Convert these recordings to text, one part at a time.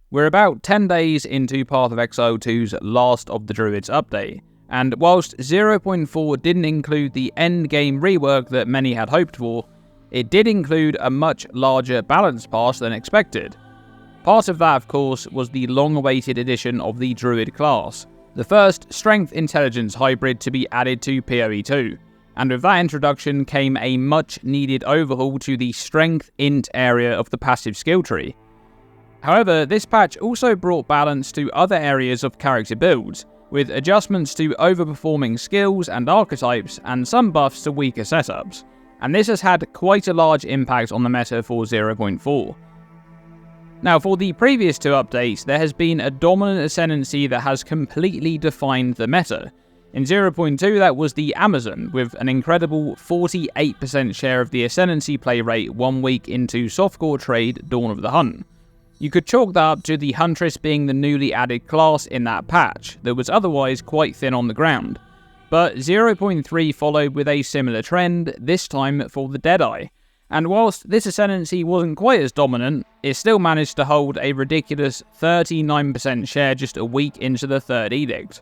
We're about 10 days into Path of Exile 2's Last of the Druids update, and whilst 0.4 didn't include the endgame rework that many had hoped for, it did include a much larger balance pass than expected. Part of that, of course, was the long-awaited addition of the Druid class, the first Strength-Intelligence hybrid to be added to PoE 2, and with that introduction came a much-needed overhaul to the Strength-Int area of the passive skill tree. However, this patch also brought balance to other areas of character builds, with adjustments to overperforming skills and archetypes and some buffs to weaker setups, and this has had quite a large impact on the meta for 0.4. Now, for the previous two updates, there has been a dominant ascendancy that has completely defined the meta. In 0.2, that was the Amazon, with an incredible 48% share of the ascendancy play rate 1 week into softcore trade Dawn of the Hunt. You could chalk that up to the Huntress being the newly added class in that patch, that was otherwise quite thin on the ground. But 0.3 followed with a similar trend, this time for the Deadeye. And whilst this ascendancy wasn't quite as dominant, it still managed to hold a ridiculous 39% share just a week into the third edict.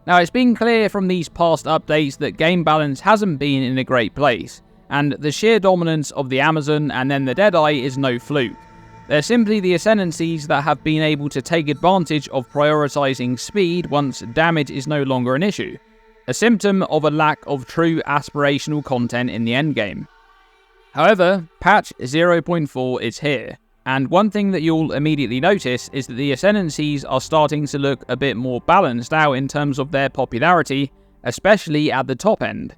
Now, it's been clear from these past updates that game balance hasn't been in a great place, and the sheer dominance of the Amazon and then the Deadeye is no fluke. They're simply the ascendancies that have been able to take advantage of prioritizing speed once damage is no longer an issue, a symptom of a lack of true aspirational content in the endgame. However, patch 0.4 is here, and one thing that you'll immediately notice is that the ascendancies are starting to look a bit more balanced out in terms of their popularity, especially at the top end.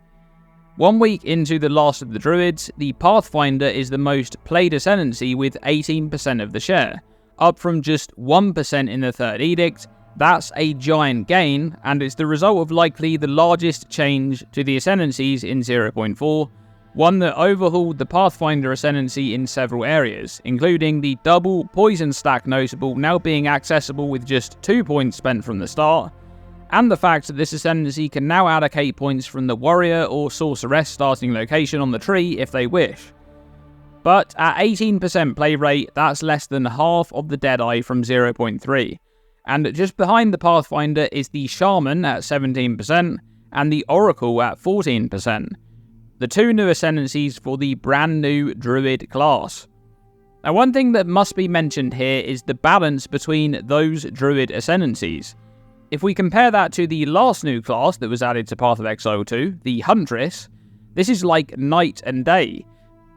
1 week into the Last of the Druids, the Pathfinder is the most played ascendancy with 18% of the share, up from just 1% in the third edict. That's a giant gain, and it's the result of likely the largest change to the ascendancies in 0.4, one that overhauled the Pathfinder ascendancy in several areas, including the double poison stack notable now being accessible with just 2 points spent from the start, and the fact that this ascendancy can now allocate points from the warrior or sorceress starting location on the tree if they wish. But at 18% play rate, that's less than half of the Deadeye from 0.3, and just behind the Pathfinder is the Shaman at 17% and the Oracle at 14%. The two new ascendancies for the brand new Druid class. Now, one thing that must be mentioned here is the balance between those Druid ascendancies. If we compare that to the last new class that was added to Path of Exile 2, the Huntress, this is like night and day.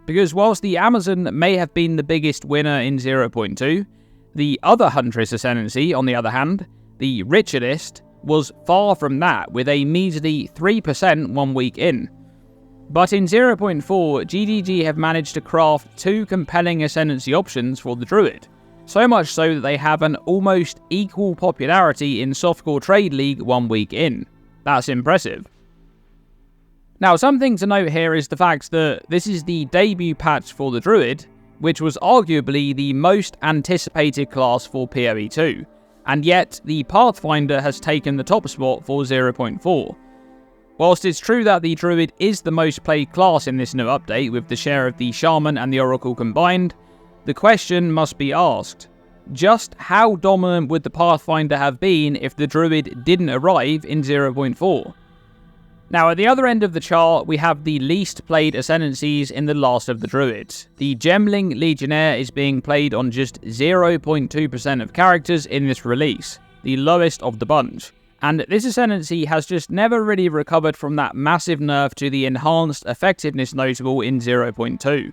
Because whilst the Amazon may have been the biggest winner in 0.2, the other Huntress ascendancy, on the other hand, the Ritualist, was far from that, with a measly 3% 1 week in. But in 0.4, GDG have managed to craft two compelling ascendancy options for the Druid, so much so that they have an almost equal popularity in Softcore Trade League 1 week in. That's impressive. Now, something to note here is the fact that this is the debut patch for the Druid, which was arguably the most anticipated class for PoE 2, and yet the Pathfinder has taken the top spot for 0.4. Whilst it's true that the Druid is the most played class in this new update with the share of the Shaman and the Oracle combined, the question must be asked, just how dominant would the Pathfinder have been if the Druid didn't arrive in 0.4? Now, at the other end of the chart, we have the least played ascendancies in the Last of the Druids. The Gemling Legionnaire is being played on just 0.2% of characters in this release, the lowest of the bunch. And this ascendancy has just never really recovered from that massive nerf to the enhanced effectiveness notable in 0.2.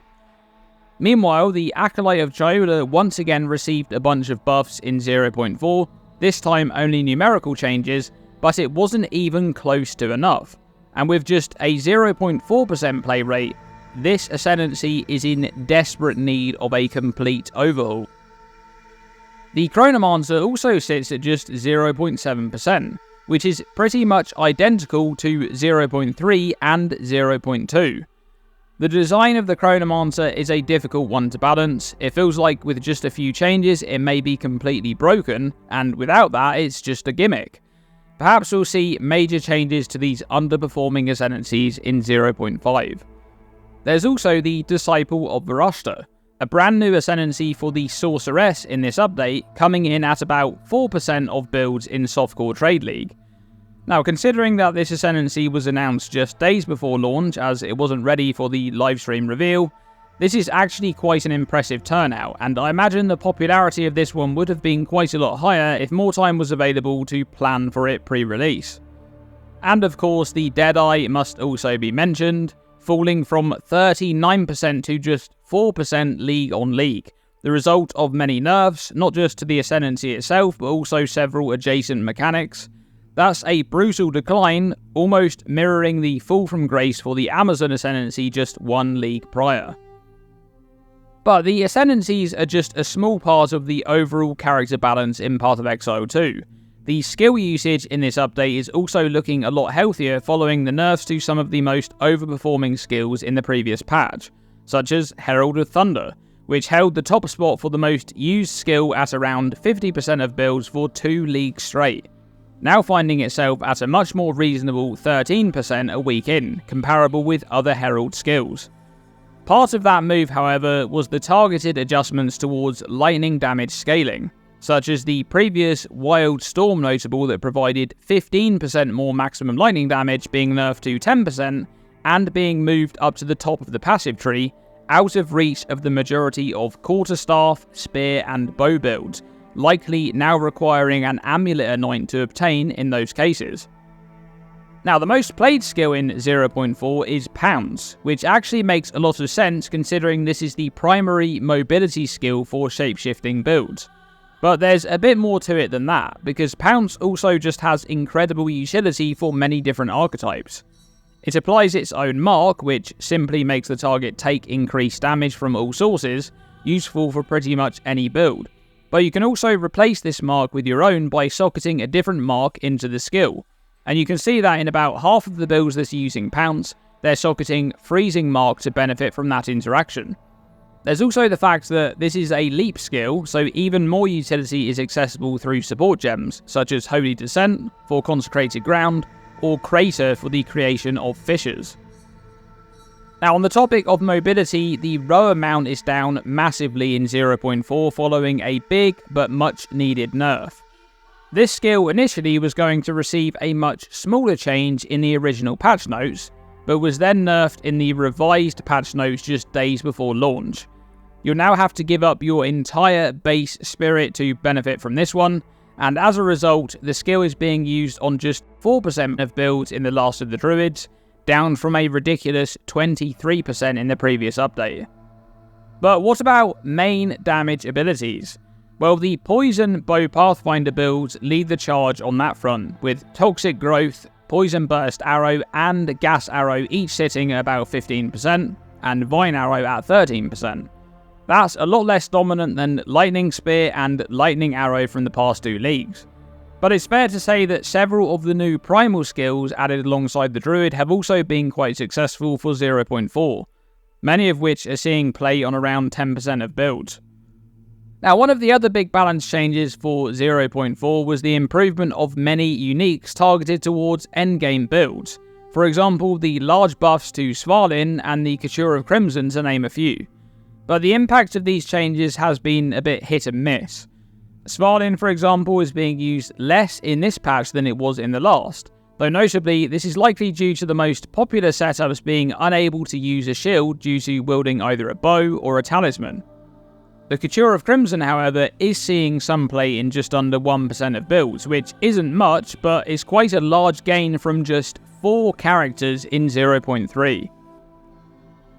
Meanwhile, the Acolyte of Jaula once again received a bunch of buffs in 0.4, this time only numerical changes, but it wasn't even close to enough. And with just a 0.4% play rate, this ascendancy is in desperate need of a complete overhaul. The Chronomancer also sits at just 0.7%, which is pretty much identical to 0.3 and 0.2. The design of the Chronomancer is a difficult one to balance. It feels like with just a few changes it may be completely broken, and without that it's just a gimmick. Perhaps we'll see major changes to these underperforming ascendancies in 0.5. There's also the Disciple of Varashta, a brand new ascendancy for the Sorceress in this update, coming in at about 4% of builds in Softcore Trade League. Now, considering that this ascendancy was announced just days before launch as it wasn't ready for the livestream reveal, this is actually quite an impressive turnout, and I imagine the popularity of this one would have been quite a lot higher if more time was available to plan for it pre-release. And of course, the Deadeye must also be mentioned, falling from 39% to just 4% league on league, the result of many nerfs, not just to the ascendancy itself, but also several adjacent mechanics. That's a brutal decline, almost mirroring the fall from grace for the Amazon Ascendancy just one league prior. But the Ascendancies are just a small part of the overall character balance in Path of Exile 2. The skill usage in this update is also looking a lot healthier following the nerfs to some of the most overperforming skills in the previous patch, such as Herald of Thunder, which held the top spot for the most used skill at around 50% of builds for 2 leagues straight, now finding itself at a much more reasonable 13% a week in, comparable with other Herald skills. Part of that move, however, was the targeted adjustments towards lightning damage scaling, such as the previous Wild Storm notable that provided 15% more maximum lightning damage being nerfed to 10% and being moved up to the top of the passive tree, out of reach of the majority of quarterstaff, spear and bow builds, likely now requiring an amulet anoint to obtain in those cases. Now, the most played skill in 0.4 is Pounce, which actually makes a lot of sense considering this is the primary mobility skill for shapeshifting builds. But there's a bit more to it than that, because Pounce also just has incredible utility for many different archetypes. It applies its own mark, which simply makes the target take increased damage from all sources, useful for pretty much any build. But you can also replace this mark with your own by socketing a different mark into the skill. And you can see that in about half of the builds that's using Pounce, they're socketing Freezing Mark to benefit from that interaction. There's also the fact that this is a leap skill, so even more utility is accessible through support gems, such as Holy Descent for Consecrated Ground, or Crater for the creation of fissures. Now, on the topic of mobility, the Rhoa mount is down massively in 0.4 following a big but much needed nerf. This skill initially was going to receive a much smaller change in the original patch notes, but was then nerfed in the revised patch notes just days before launch. You'll now have to give up your entire base spirit to benefit from this one, and as a result, the skill is being used on just 4% of builds in the Last of the Druids, down from a ridiculous 23% in the previous update. But what about main damage abilities? Well, the Poison Bow Pathfinder builds lead the charge on that front, with Toxic Growth, Poison Burst Arrow and Gas Arrow each sitting at about 15%, and Vine Arrow at 13%. That's a lot less dominant than Lightning Spear and Lightning Arrow from the past 2 leagues. But it's fair to say that several of the new primal skills added alongside the Druid have also been quite successful for 0.4, many of which are seeing play on around 10% of builds. Now, one of the other big balance changes for 0.4 was the improvement of many uniques targeted towards endgame builds, for example the large buffs to Svalin and the Couture of Crimson to name a few. But the impact of these changes has been a bit hit and miss. Svalin, for example, is being used less in this patch than it was in the last, though notably this is likely due to the most popular setups being unable to use a shield due to wielding either a bow or a talisman. The Couture of Crimson, however, is seeing some play in just under 1% of builds, which isn't much, but is quite a large gain from just 4 characters in 0.3.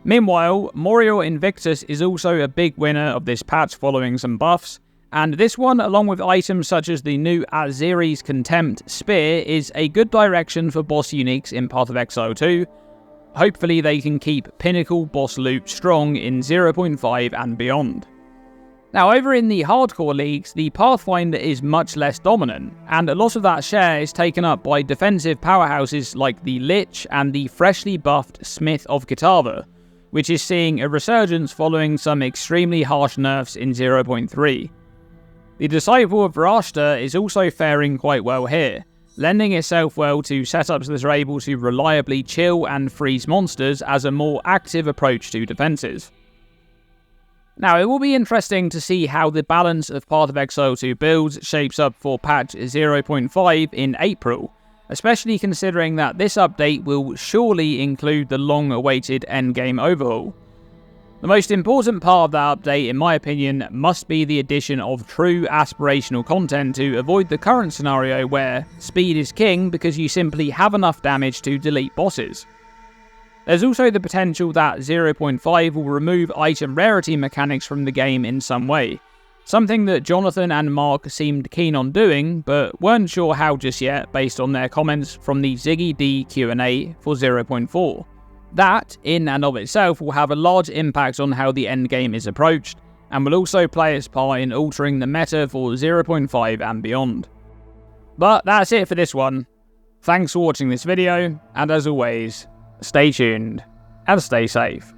Meanwhile, Morior Invictus is also a big winner of this patch following some buffs, and this one, along with items such as the new Aziri's Contempt Spear, is a good direction for boss uniques in Path of Exile 2. Hopefully they can keep Pinnacle boss loot strong in 0.5 and beyond. Now, over in the hardcore leagues, the Pathfinder is much less dominant, and a lot of that share is taken up by defensive powerhouses like the Lich and the freshly buffed Smith of Kitava, which is seeing a resurgence following some extremely harsh nerfs in 0.3. The Disciple of Varashta is also faring quite well here, lending itself well to setups that are able to reliably chill and freeze monsters as a more active approach to defenses. Now, it will be interesting to see how the balance of Path of Exile 2 builds shapes up for patch 0.5 in April, especially considering that this update will surely include the long-awaited endgame overhaul. The most important part of that update, in my opinion, must be the addition of true aspirational content to avoid the current scenario where speed is king because you simply have enough damage to delete bosses. There's also the potential that 0.5 will remove item rarity mechanics from the game in some way, something that Jonathan and Mark seemed keen on doing, but weren't sure how just yet based on their comments from the Ziggy D Q&A for 0.4. That, in and of itself, will have a large impact on how the endgame is approached, and will also play its part in altering the meta for 0.5 and beyond. But that's it for this one. Thanks for watching this video, and as always, stay tuned and stay safe.